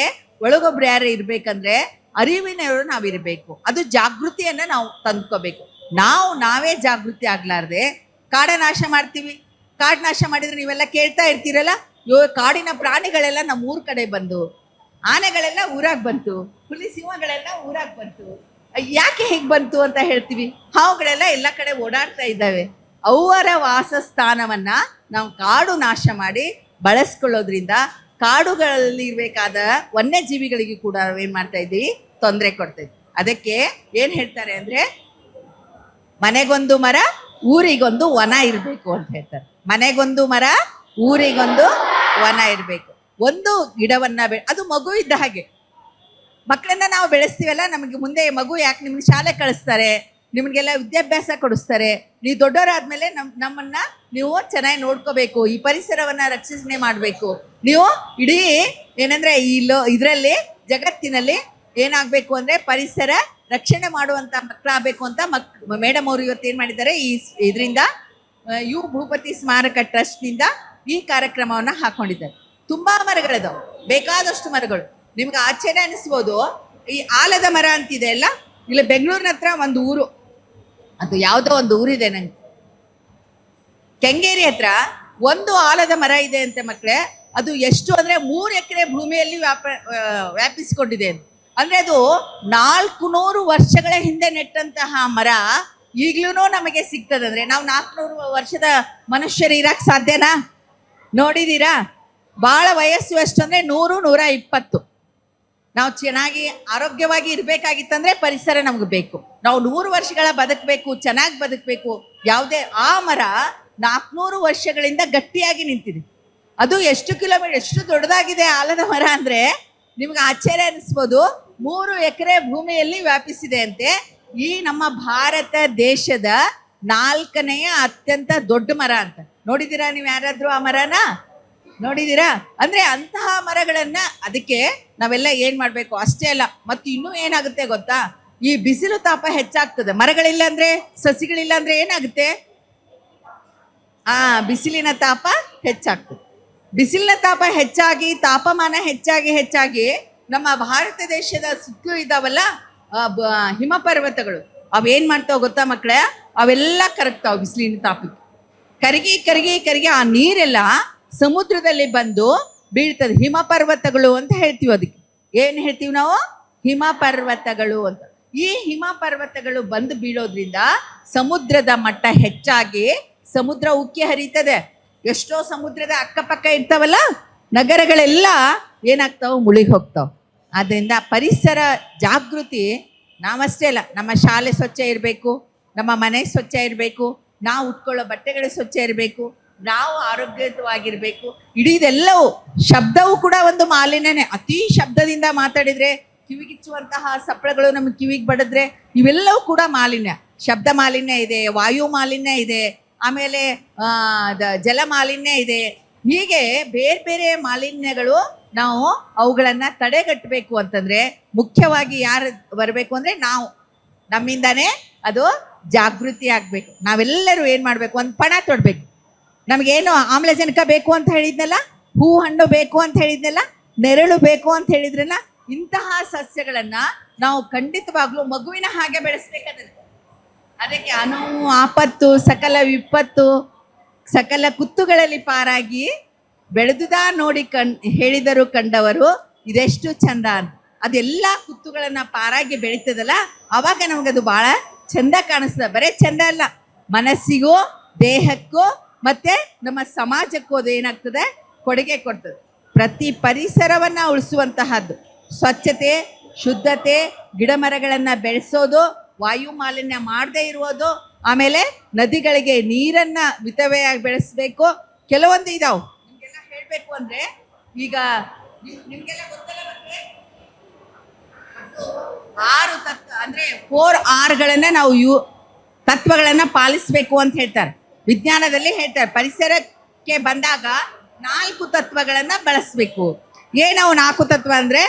ಒಳಗೊಬ್ರು ಯಾರು ಇರ್ಬೇಕಂದ್ರೆ ಅರಿವಿನವರು ನಾವಿರ್ಬೇಕು. ಅದು ಜಾಗೃತಿಯನ್ನ ನಾವು ತಂದ್ಕೋಬೇಕು. ನಾವೇ ಜಾಗೃತಿ ಆಗ್ಲಾರ್ದೆ ಕಾಡ ನಾಶ ಮಾಡ್ತೀವಿ. ಕಾಡು ನಾಶ ಮಾಡಿದ್ರೆ ನೀವೆಲ್ಲ ಕೇಳ್ತಾ ಇರ್ತೀರಲ್ಲ, ಕಾಡಿನ ಪ್ರಾಣಿಗಳೆಲ್ಲ ನಮ್ಮ ಊರ್ ಕಡೆ ಬಂದು, ಆನೆಗಳೆಲ್ಲ ಊರಾಗ ಬಂತು, ಹುಲಿ ಸಿಂಹಗಳೆಲ್ಲ ಊರಾಗ ಬಂತು. ಯಾಕೆ ಹೇಗೆ ಬಂತು ಅಂತ ಹೇಳ್ತೀವಿ. ಹಾವುಗಳೆಲ್ಲ ಎಲ್ಲ ಕಡೆ ಓಡಾಡ್ತಾ ಇದ್ದಾವೆ. ಅವರ ವಾಸಸ್ಥಾನವನ್ನ ನಾವು ಕಾಡು ನಾಶ ಮಾಡಿ ಬಳಸ್ಕೊಳ್ಳೋದ್ರಿಂದ ಕಾಡುಗಳಲ್ಲಿ ಇರ್ಬೇಕಾದ ವನ್ಯಜೀವಿಗಳಿಗೆ ಕೂಡ ಏನ್ ಮಾಡ್ತಾ ಇದ್ದೀವಿ? ತೊಂದರೆ ಕೊಡ್ತಾ ಇದ್ವಿ. ಅದಕ್ಕೆ ಏನ್ ಹೇಳ್ತಾರೆ ಅಂದ್ರೆ, ಮನೆಗೊಂದು ಮರ ಊರಿಗೊಂದು ವನ ಇರಬೇಕು ಅಂತ ಹೇಳ್ತಾರೆ. ಮನೆಗೊಂದು ಮರ ಊರಿಗೊಂದು ವನ ಇರಬೇಕು. ಒಂದು ಗಿಡವನ್ನ ಅದು ಮಗು ಇದ್ದ ಹಾಗೆ. ಮಕ್ಕಳನ್ನ ನಾವು ಬೆಳೆಸ್ತೀವಲ್ಲ, ನಮಗೆ ಮುಂದೆ ಮಗು ಯಾಕೆ ನಿಮ್ಗೆ ಶಾಲೆ ಕಳಿಸ್ತಾರೆ, ನಿಮಗೆಲ್ಲ ವಿದ್ಯಾಭ್ಯಾಸ ಕೊಡಿಸ್ತಾರೆ. ನೀವು ದೊಡ್ಡವರಾದ್ಮೇಲೆ ನಮ್ಮನ್ನ ನೀವು ಚೆನ್ನಾಗಿ ನೋಡ್ಕೋಬೇಕು, ಈ ಪರಿಸರವನ್ನ ರಕ್ಷಣೆ ಮಾಡಬೇಕು. ನೀವು ಇಡೀ ಏನಂದ್ರೆ ಇದರಲ್ಲಿ ಜಗತ್ತಿನಲ್ಲಿ ಏನಾಗಬೇಕು ಅಂದ್ರೆ ಪರಿಸರ ರಕ್ಷಣೆ ಮಾಡುವಂತ ಮಕ್ಕಳಾಗಬೇಕು ಅಂತ ಮೇಡಮ್ ಅವರು ಇವತ್ತು ಏನ್ ಮಾಡಿದ್ದಾರೆ, ಇದರಿಂದ ಯು ಭೂಪತಿ ಸ್ಮಾರಕ ಟ್ರಸ್ಟ್ನಿಂದ ಈ ಕಾರ್ಯಕ್ರಮವನ್ನ ಹಾಕೊಂಡಿದ್ದಾರೆ. ತುಂಬಾ ಮರಗಳಿದಾವೆ, ಬೇಕಾದಷ್ಟು ಮರಗಳು. ನಿಮ್ಗೆ ಆಶ್ಚರ್ಯ ಅನಿಸ್ಬೋದು. ಈ ಆಲದ ಮರ ಅಂತಿದೆ ಅಲ್ಲ, ಇಲ್ಲಿ ಬೆಂಗಳೂರಿನ ಹತ್ರ ಒಂದು ಊರು, ಅದು ಯಾವುದೋ ಒಂದು ಊರಿದೆ ನಂಗೆ, ಕೆಂಗೇರಿ ಹತ್ರ ಒಂದು ಆಲದ ಮರ ಇದೆ ಅಂತೆ ಮಕ್ಕಳೇ. ಅದು ಎಷ್ಟು ಅಂದ್ರೆ 3 ಎಕರೆ ಭೂಮಿಯಲ್ಲಿ ವ್ಯಾಪಿಸಿಕೊಂಡಿದೆ. ಅಂದ್ರೆ ಅದು 400 ವರ್ಷಗಳ ಹಿಂದೆ ನೆಟ್ಟಂತಹ ಮರ ಈಗ್ಲೂ ನಮಗೆ ಸಿಗ್ತದಂದ್ರೆ ನಾವು 400 ವರ್ಷದ ಮನುಷ್ಯರು ಇರಕ್ ಸಾಧ್ಯನಾ? ನೋಡಿದೀರಾ? ಬಹಳ ವಯಸ್ಸು ಎಷ್ಟು ಅಂದ್ರೆ 100-120. ನಾವು ಚೆನ್ನಾಗಿ ಆರೋಗ್ಯವಾಗಿ ಇರ್ಬೇಕಾಗಿತ್ತಂದ್ರೆ ಪರಿಸರ ನಮ್ಗೆ ಬೇಕು. ನಾವು 100 ವರ್ಷಗಳ ಬದುಕಬೇಕು, ಚೆನ್ನಾಗಿ ಬದುಕಬೇಕು. ಯಾವುದೇ ಆ ಮರ 400 ವರ್ಷಗಳಿಂದ ಗಟ್ಟಿಯಾಗಿ ನಿಂತಿದೆ. ಅದು ಎಷ್ಟು ಕಿಲೋಮೀಟರ್, ಎಷ್ಟು ದೊಡ್ಡದಾಗಿದೆ ಆಲದ ಮರ ಅಂದ್ರೆ ನಿಮ್ಗೆ ಆಶ್ಚರ್ಯ ಅನಿಸ್ಬೋದು. 3 ಎಕರೆ ಭೂಮಿಯಲ್ಲಿ ವ್ಯಾಪಿಸಿದೆ ಅಂತೆ. ಈ ನಮ್ಮ ಭಾರತ ದೇಶದ 4ನೇ ಅತ್ಯಂತ ದೊಡ್ಡ ಮರ ಅಂತ. ನೋಡಿದ್ದೀರಾ ನೀವು ಯಾರಾದ್ರೂ ಆ ಮರನ ನೋಡಿದ್ದೀರಾ? ಅಂದ್ರೆ ಅಂತಹ ಮರಗಳನ್ನ, ಅದಕ್ಕೆ ನಾವೆಲ್ಲ ಏನ್ ಮಾಡ್ಬೇಕು ಅಷ್ಟೇ ಅಲ್ಲ, ಮತ್ತು ಇನ್ನೂ ಏನಾಗುತ್ತೆ ಗೊತ್ತಾ? ಈ ಬಿಸಿಲು ತಾಪ ಹೆಚ್ಚಾಗ್ತದೆ. ಮರಗಳಿಲ್ಲ ಅಂದ್ರೆ, ಸಸಿಗಳಿಲ್ಲ ಅಂದ್ರೆ ಏನಾಗುತ್ತೆ? ಬಿಸಿಲಿನ ತಾಪ ಹೆಚ್ಚಾಗ್ತದೆ. ಬಿಸಿಲಿನ ತಾಪ ಹೆಚ್ಚಾಗಿ, ತಾಪಮಾನ ಹೆಚ್ಚಾಗಿ ನಮ್ಮ ಭಾರತ ದೇಶದ ಸುತ್ತಲೂ ಇದಾವಲ್ಲ ಹಿಮ ಪರ್ವತಗಳು, ಅವೇನ್ ಮಾಡ್ತಾವ ಗೊತ್ತಾ ಮಕ್ಕಳೇ? ಅವೆಲ್ಲ ಕರಗ್ತಾವ ಬಿಸಿಲಿನ ತಾಪಕ್ಕೆ. ಕರಗಿ ಆ ನೀರೆಲ್ಲ ಸಮುದ್ರದಲ್ಲಿ ಬಂದು ಬೀಳ್ತದೆ. ಹಿಮ ಪರ್ವತಗಳು ಅಂತ ಹೇಳ್ತೀವಿ. ಅದಕ್ಕೆ ಏನ್ ಹೇಳ್ತೀವಿ ನಾವು? ಹಿಮ ಪರ್ವತಗಳು ಅಂತ. ಈ ಹಿಮ ಪರ್ವತಗಳು ಬಂದು ಬೀಳೋದ್ರಿಂದ ಸಮುದ್ರದ ಮಟ್ಟ ಹೆಚ್ಚಾಗಿ ಸಮುದ್ರ ಉಕ್ಕಿ ಹರಿತದೆ. ಎಷ್ಟೋ ಸಮುದ್ರದ ಅಕ್ಕಪಕ್ಕ ಇರ್ತಾವಲ್ಲ ನಗರಗಳೆಲ್ಲ ಏನಾಗ್ತಾವ? ಮುಳುಗಿ ಹೋಗ್ತಾವ. ಆದ್ದರಿಂದ ಪರಿಸರ ಜಾಗೃತಿ ನಾವಷ್ಟೇ ಅಲ್ಲ, ನಮ್ಮ ಶಾಲೆ ಸ್ವಚ್ಛ ಇರಬೇಕು, ನಮ್ಮ ಮನೆ ಸ್ವಚ್ಛ ಇರಬೇಕು, ನಾವು ಉಟ್ಕೊಳ್ಳೋ ಬಟ್ಟೆಗಳು ಸ್ವಚ್ಛ ಇರಬೇಕು, ನಾವು ಆರೋಗ್ಯವಾಗಿರ್ಬೇಕು. ಇಡೀದೆಲ್ಲವೂ, ಶಬ್ದವೂ ಕೂಡ ಒಂದು ಮಾಲಿನ್ಯನೇ. ಅತಿ ಶಬ್ದದಿಂದ ಮಾತಾಡಿದ್ರೆ, ಕಿವಿಗಿಚ್ಚುವಂತಹ ಸಪ್ಪಳಗಳು ನಮಗೆ ಕಿವಿಗೆ ಬಡಿದ್ರೆ ಇವೆಲ್ಲವೂ ಕೂಡ ಮಾಲಿನ್ಯ. ಶಬ್ದ ಮಾಲಿನ್ಯ ಇದೆ, ವಾಯು ಮಾಲಿನ್ಯ ಇದೆ, ಆಮೇಲೆ ಜಲ ಮಾಲಿನ್ಯ ಇದೆ. ಹೀಗೆ ಬೇರೆ ಬೇರೆ ಮಾಲಿನ್ಯಗಳು. ನಾವು ಅವುಗಳನ್ನ ತಡೆಗಟ್ಟಬೇಕು ಅಂತಂದ್ರೆ ಮುಖ್ಯವಾಗಿ ಯಾರು ಬರಬೇಕು ಅಂದ್ರೆ ನಾವು, ನಮ್ಮಿಂದಾನೇ ಅದು ಜಾಗೃತಿ ಆಗ್ಬೇಕು. ನಾವೆಲ್ಲರೂ ಏನ್ ಮಾಡ್ಬೇಕು? ಒಂದು ಪಣ ತೊಡ್ಬೇಕು. ನಮಗೇನು ಆಮ್ಲಜನಕ ಬೇಕು ಅಂತ ಹೇಳಿದ್ನಲ್ಲ, ಹೂ ಹಣ್ಣು ಬೇಕು ಅಂತ ಹೇಳಿದ್ನಲ್ಲ, ನೆರಳು ಬೇಕು ಅಂತ ಹೇಳಿದ್ರಲ್ಲ, ಇಂತಹ ಸಸ್ಯಗಳನ್ನ ನಾವು ಖಂಡಿತವಾಗ್ಲೂ ಮಗುವಿನ ಹಾಗೆ ಬೆಳೆಸ್ಬೇಕಾದ್ರೆ. ಅದಕ್ಕೆ ಅನುವು ಆಪತ್ತು ಸಕಲ ವಿಪತ್ತು ಸಕಲ ಕುತ್ತುಗಳಲ್ಲಿ ಪಾರಾಗಿ ಬೆಳೆದುದಾ ನೋಡಿ ಹೇಳಿದರು ಕಂಡವರು ಇದೆಷ್ಟು ಚಂದ ಅಂತ. ಅದೆಲ್ಲ ಕುತ್ತುಗಳನ್ನ ಪಾರಾಗಿ ಬೆಳೀತದಲ್ಲ, ಅವಾಗ ನಮಗದು ಬಹಳ ಚಂದ ಕಾಣಿಸ್ತದೆ. ಬರೇ ಚಂದ ಅಲ್ಲ, ಮನಸ್ಸಿಗೂ ದೇಹಕ್ಕೂ ಮತ್ತೆ ನಮ್ಮ ಸಮಾಜಕ್ಕೂ ಅದು ಏನಾಗ್ತದೆ? ಕೊಡುಗೆ ಕೊಡ್ತದೆ. ಪ್ರತಿ ಪರಿಸರವನ್ನ ಉಳಿಸುವಂತಹದ್ದು ಸ್ವಚ್ಛತೆ, ಶುದ್ಧತೆ, ಗಿಡ ಮರಗಳನ್ನ ಬೆಳೆಸೋದು, ವಾಯು ಮಾಲಿನ್ಯ ಮಾಡದೇ ಇರುವುದು, ಆಮೇಲೆ ನದಿಗಳಿಗೆ ನೀರನ್ನ ಮಿತವ್ಯಯವಾಗಿ ಬೆಳೆಸ್ಬೇಕು. ಕೆಲವೊಂದು ಇದಾವೆ. ನಿಮ್ಗೆಲ್ಲ ಹೇಳ್ಬೇಕು ಅಂದ್ರೆ, ಈಗ ನಿಮ್ಗೆಲ್ಲ ಗೊತ್ತಲ್ಲ ಮತ್ತೆ 6 ತತ್ವ ಅಂದ್ರೆ 4Rಗಳನ್ನ ನಾವು ತತ್ವಗಳನ್ನ ಪಾಲಿಸ್ಬೇಕು ಅಂತ ಹೇಳ್ತಾರೆ. ವಿಜ್ಞಾನದಲ್ಲಿ ಹೇಳ್ತಾರೆ. ಪರಿಸರಕ್ಕೆ ಬಂದಾಗ 4 ತತ್ವಗಳನ್ನ ಬಳಸ್ಬೇಕು. ಏನವು 4 ತತ್ವ ಅಂದ್ರೆ?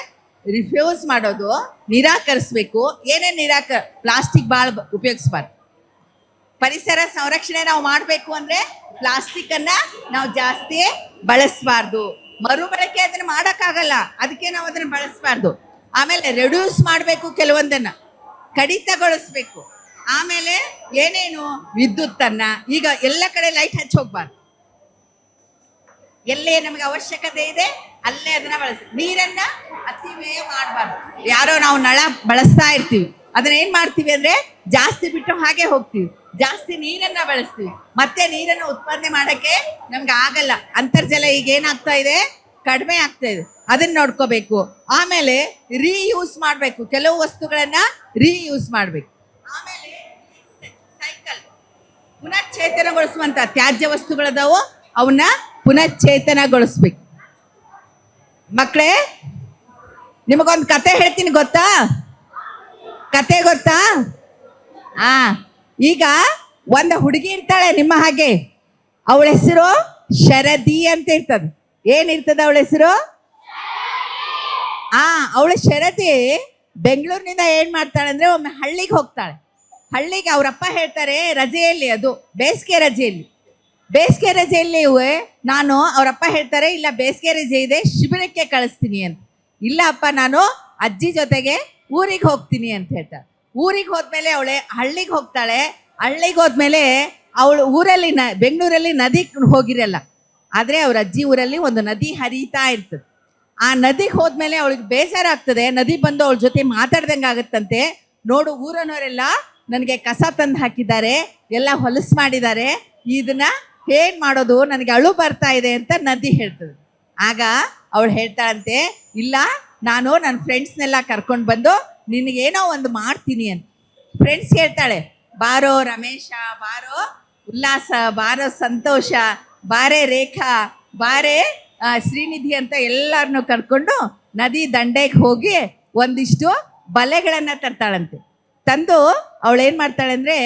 ರಿಫ್ಯೂಸ್ ಮಾಡೋದು, ನಿರಾಕರಿಸ್ಬೇಕು. ಏನೇನು ಪ್ಲಾಸ್ಟಿಕ್ ಭಾಳ ಉಪಯೋಗಿಸ್ಬಾರ್ದು. ಪರಿಸರ ಸಂರಕ್ಷಣೆ ನಾವು ಮಾಡಬೇಕು ಅಂದ್ರೆ ಪ್ಲಾಸ್ಟಿಕ್ ಅನ್ನ ನಾವು ಜಾಸ್ತಿ ಬಳಸಬಾರ್ದು. ಮರುಬಳಕೆ ಅದನ್ನ ಮಾಡೋಕ್ಕಾಗಲ್ಲ, ಅದಕ್ಕೆ ನಾವು ಅದನ್ನ ಬಳಸಬಾರ್ದು. ಆಮೇಲೆ ರೆಡ್ಯೂಸ್ ಮಾಡಬೇಕು, ಕೆಲವೊಂದನ್ನ ಕಡಿತಗೊಳಿಸ್ಬೇಕು. ಆಮೇಲೆ ಏನೇನು ವಿದ್ಯುತ್ತನ್ನ, ಈಗ ಎಲ್ಲ ಕಡೆ ಲೈಟ್ ಹಚ್ಚಿ ಹೋಗ್ಬಾರ್ದು. ಎಲ್ಲೇ ನಮಗೆ ಅವಶ್ಯಕತೆ ಇದೆ ಅಲ್ಲೇ ಅದನ್ನ ನೀರನ್ನ ಅತಿ ವ್ಯಯ ಮಾಡಬಾರ್ದು. ಯಾರೋ ನಾವು ನಳ ಬಳಸ್ತಾ ಇರ್ತೀವಿ, ಅದನ್ನ ಏನ್ ಮಾಡ್ತೀವಿ ಅಂದ್ರೆ ಜಾಸ್ತಿ ಬಿಟ್ಟು ಹಾಗೆ ಹೋಗ್ತೀವಿ, ಜಾಸ್ತಿ ನೀರನ್ನ ಬಳಸ್ತೀವಿ. ಮತ್ತೆ ನೀರನ್ನು ಉತ್ಪಾದನೆ ಮಾಡಕ್ಕೆ ನಮ್ಗೆ ಆಗಲ್ಲ. ಅಂತರ್ಜಲ ಈಗ ಏನಾಗ್ತಾ ಇದೆ? ಕಡಿಮೆ ಆಗ್ತಾ ಇದೆ. ಅದನ್ನ ನೋಡ್ಕೋಬೇಕು. ಆಮೇಲೆ ರೀಯೂಸ್ ಮಾಡಬೇಕು, ಕೆಲವು ವಸ್ತುಗಳನ್ನ ರೀಯೂಸ್ ಮಾಡಬೇಕು. ಆಮೇಲೆ ಸೈಕಲ್ ಪುನಶ್ಚೇತನಗೊಳಿಸುವಂತ ತ್ಯಾಜ್ಯ ವಸ್ತುಗಳದಾವು, ಅವನ್ನ ಪುನಶ್ಚೇತನಗೊಳಿಸ್ಬೇಕು. ಮಕ್ಕಳೇ, ನಿಮಗೊಂದು ಕತೆ ಹೇಳ್ತೀನಿ, ಗೊತ್ತಾ? ಕತೆ ಗೊತ್ತಾ? ಈಗ ಒಂದು ಹುಡುಗಿ ಇರ್ತಾಳೆ ನಿಮ್ಮ ಹಾಗೆ. ಅವಳ ಹೆಸರು ಶರದಿ ಅಂತ ಇರ್ತದೆ. ಏನಿರ್ತದೆ ಅವಳ ಹೆಸರು? ಅವಳ ಶರದಿ ಬೆಂಗಳೂರಿನಿಂದ ಏನ್ ಮಾಡ್ತಾಳೆ ಅಂದ್ರೆ, ಒಮ್ಮೆ ಹಳ್ಳಿಗೆ ಹೋಗ್ತಾಳೆ. ಹಳ್ಳಿಗೆ ಅವರಪ್ಪ ಹೇಳ್ತಾರೆ, ರಜೆಯಲ್ಲಿ, ಅದು ಬೇಸಿಗೆ ರಜೆಯಲ್ಲಿ ನಾನು, ಅವರಪ್ಪ ಹೇಳ್ತಾರೆ, ಇಲ್ಲ ಬೇಸಿಗೆ ರಜೆ ಇದೆ, ಶಿಬಿರಕ್ಕೆ ಕಳಿಸ್ತೀನಿ ಅಂತ. ಇಲ್ಲ ಅಪ್ಪ, ನಾನು ಅಜ್ಜಿ ಜೊತೆಗೆ ಊರಿಗೆ ಹೋಗ್ತೀನಿ ಅಂತ ಹೇಳ್ತಾಳೆ. ಊರಿಗೆ ಹೋದ್ಮೇಲೆ ಅವಳೆ ಹಳ್ಳಿಗೆ ಹೋಗ್ತಾಳೆ. ಹಳ್ಳಿಗೆ ಹೋದ್ಮೇಲೆ ಅವಳು ಊರಲ್ಲಿ ಬೆಂಗಳೂರಲ್ಲಿ ನದಿ ಹೋಗಿರಲ್ಲ, ಆದ್ರೆ ಅವ್ರ ಅಜ್ಜಿ ಊರಲ್ಲಿ ಒಂದು ನದಿ ಹರಿತಾ ಇರ್ತದೆ. ಆ ನದಿಗೆ ಹೋದ್ಮೇಲೆ ಅವಳಿಗೆ ಬೇಜಾರಾಗ್ತದೆ. ನದಿ ಬಂದು ಅವಳ ಜೊತೆ ಮಾತಾಡ್ದಂಗೆ ಆಗುತ್ತಂತೆ. ನೋಡು, ಊರನವರೆಲ್ಲ ನನಗೆ ಕಸ ತಂದು ಹಾಕಿದ್ದಾರೆ, ಎಲ್ಲ ಹೊಲಸು ಮಾಡಿದ್ದಾರೆ, ಇದನ್ನ ಏನ್ ಮಾಡೋದು, ನನಗೆ ಅಳು ಬರ್ತಾ ಇದೆ ಅಂತ ನದಿ ಹೇಳ್ತದೆ. ಆಗ ಅವಳು ಹೇಳ್ತಾಳಂತೆ, ಇಲ್ಲ ನಾನು ನನ್ನ ಫ್ರೆಂಡ್ಸ್ನೆಲ್ಲ ಕರ್ಕೊಂಡು ಬಂದು ನಿನಗೇನೋ ಒಂದು ಮಾಡ್ತೀನಿ ಅಂತ. ಫ್ರೆಂಡ್ಸ್ ಹೇಳ್ತಾಳೆ, ಬಾರೋ ರಮೇಶ, ಬಾರೋ ಉಲ್ಲಾಸ, ಬಾರೋ ಸಂತೋಷ, ಬಾರೆ ರೇಖಾ, ಬಾರೆ ಶ್ರೀನಿಧಿ ಅಂತ ಎಲ್ಲರನ್ನು ಕರ್ಕೊಂಡು ನದಿ ದಂಡೆಗೆ ಹೋಗಿ ಒಂದಿಷ್ಟು ಬಲೆಗಳನ್ನು ತರ್ತಾಳಂತೆ. ತಂದು ಅವಳು ಏನು ಮಾಡ್ತಾಳೆ ಅಂದರೆ,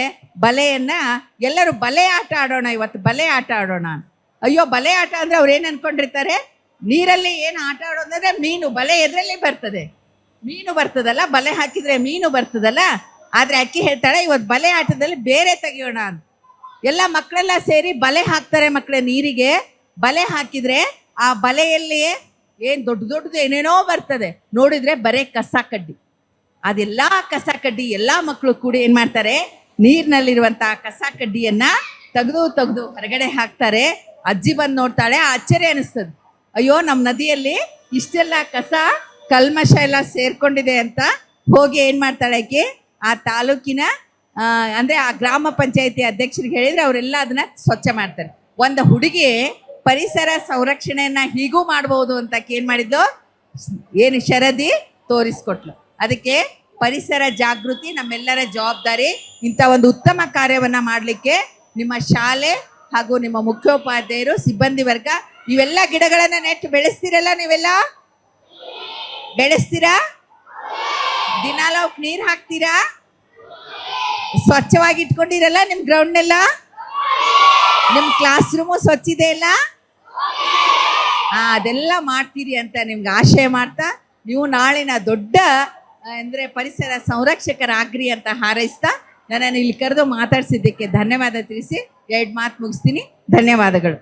ಬಲೆಯನ್ನು ಎಲ್ಲರೂ ಬಲೆ ಆಟ ಆಡೋಣ, ಇವತ್ತು ಬಲೆ ಆಟ ಆಡೋಣ. ಅಯ್ಯೋ, ಬಲೆ ಆಟ ಅಂದರೆ ಅವ್ರು ಏನು ಅನ್ಕೊಂಡಿರ್ತಾರೆ, ನೀರಲ್ಲಿ ಏನು ಆಟ ಆಡೋದಂದ್ರೆ ಮೀನು, ಬಲೆ ಎದರಲ್ಲಿ ಬರ್ತದೆ, ಮೀನು ಬರ್ತದಲ್ಲ, ಬಲೆ ಹಾಕಿದರೆ ಮೀನು ಬರ್ತದಲ್ಲ. ಆದರೆ ಅಕ್ಕಿ ಹೇಳ್ತಾಳೆ, ಇವತ್ತು ಬಲೆ ಆಟದಲ್ಲಿ ಬೇರೆ ತೆಗಿಯೋಣ ಅಂತ. ಎಲ್ಲ ಮಕ್ಕಳೆಲ್ಲ ಸೇರಿ ಬಲೆ ಹಾಕ್ತಾರೆ ಮಕ್ಕಳೇ ನೀರಿಗೆ. ಬಲೆ ಹಾಕಿದರೆ ಆ ಬಲೆಯಲ್ಲಿ ಏನು ದೊಡ್ಡ ದೊಡ್ಡದು ಏನೇನೋ ಬರ್ತದೆ, ನೋಡಿದರೆ ಬರೀ ಕಸ ಕಡ್ಡಿ. ಅದೆಲ್ಲ ಕಸ ಕಡ್ಡಿ ಎಲ್ಲ ಮಕ್ಕಳು ಕೂಡ ಏನು ಮಾಡ್ತಾರೆ, ನೀರಿನಲ್ಲಿರುವಂಥ ಕಸ ಕಡ್ಡಿಯನ್ನು ತೆಗೆದು ಹೊರಗಡೆ ಹಾಕ್ತಾರೆ. ಅಜ್ಜಿ ಬಂದು ನೋಡ್ತಾಳೆ, ಆಶ್ಚರ್ಯ ಅನಿಸ್ತದೆ, ಅಯ್ಯೋ ನಮ್ಮ ನದಿಯಲ್ಲಿ ಇಷ್ಟೆಲ್ಲ ಕಸ ಕಲ್ಮಶ ಎಲ್ಲ ಸೇರ್ಕೊಂಡಿದೆ ಅಂತ. ಹೋಗಿ ಏನು ಮಾಡ್ತಾಳೆ ಆಕೆ, ಆ ತಾಲೂಕಿನ ಅಂದರೆ ಆ ಗ್ರಾಮ ಪಂಚಾಯತಿ ಅಧ್ಯಕ್ಷರಿಗೆ ಹೇಳಿದರೆ ಅವರೆಲ್ಲ ಅದನ್ನು ಸ್ವಚ್ಛ ಮಾಡ್ತಾರೆ. ಒಂದು ಹುಡುಗಿ ಪರಿಸರ ಸಂರಕ್ಷಣೆಯನ್ನು ಹೀಗೂ ಮಾಡ್ಬೋದು ಅಂತ ಏನು ಮಾಡಿದ್ದು, ಏನು ಶರದಿ ತೋರಿಸ್ಕೊಟ್ಲು. ಅದಕ್ಕೆ ಪರಿಸರ ಜಾಗೃತಿ ನಮ್ಮೆಲ್ಲರ ಜವಾಬ್ದಾರಿ. ಇಂಥ ಒಂದು ಉತ್ತಮ ಕಾರ್ಯವನ್ನು ಮಾಡಲಿಕ್ಕೆ ನಿಮ್ಮ ಶಾಲೆ ಹಾಗೂ ನಿಮ್ಮ ಮುಖ್ಯೋಪಾಧ್ಯಾಯರು, ಸಿಬ್ಬಂದಿ ವರ್ಗ ಇವೆಲ್ಲ ಗಿಡಗಳನ್ನು ನೆಟ್ಟು ಬೆಳೆಸ್ತೀರಲ್ಲ, ನೀವೆಲ್ಲ ಬೆಳೆಸ್ತೀರಾ, ದಿನಾಲ ಅವಕ್ಕೆ ನೀರು ಹಾಕ್ತೀರಾ, ಸ್ವಚ್ಛವಾಗಿ ಇಟ್ಕೊಂಡಿರಲ್ಲ ನಿಮ್ಮ ಗ್ರೌಂಡ್ನೆಲ್ಲ, ನಿಮ್ಮ ಕ್ಲಾಸ್ ರೂಮು ಸ್ವಚ್ಛ ಇದೆ ಇಲ್ಲ, ಅದೆಲ್ಲ ಮಾಡ್ತೀರಿ ಅಂತ ನಿಮ್ಗೆ ಆಶಯ ಮಾಡ್ತಾ, ನೀವು ನಾಳಿನ ದೊಡ್ಡ ಅಂದರೆ ಪರಿಸರ ಸಂರಕ್ಷಕರಾಗ್ರಿ ಅಂತ ಹಾರೈಸ್ತಾ ನನ್ನನ್ನು ಇಲ್ಲಿ ಕರೆದು ಮಾತಾಡಿಸಿದ್ದಕ್ಕೆ ಧನ್ಯವಾದ ತಿಳಿಸಿ 2 ಮಾತು ಮುಗಿಸ್ತೀನಿ. ಧನ್ಯವಾದಗಳು.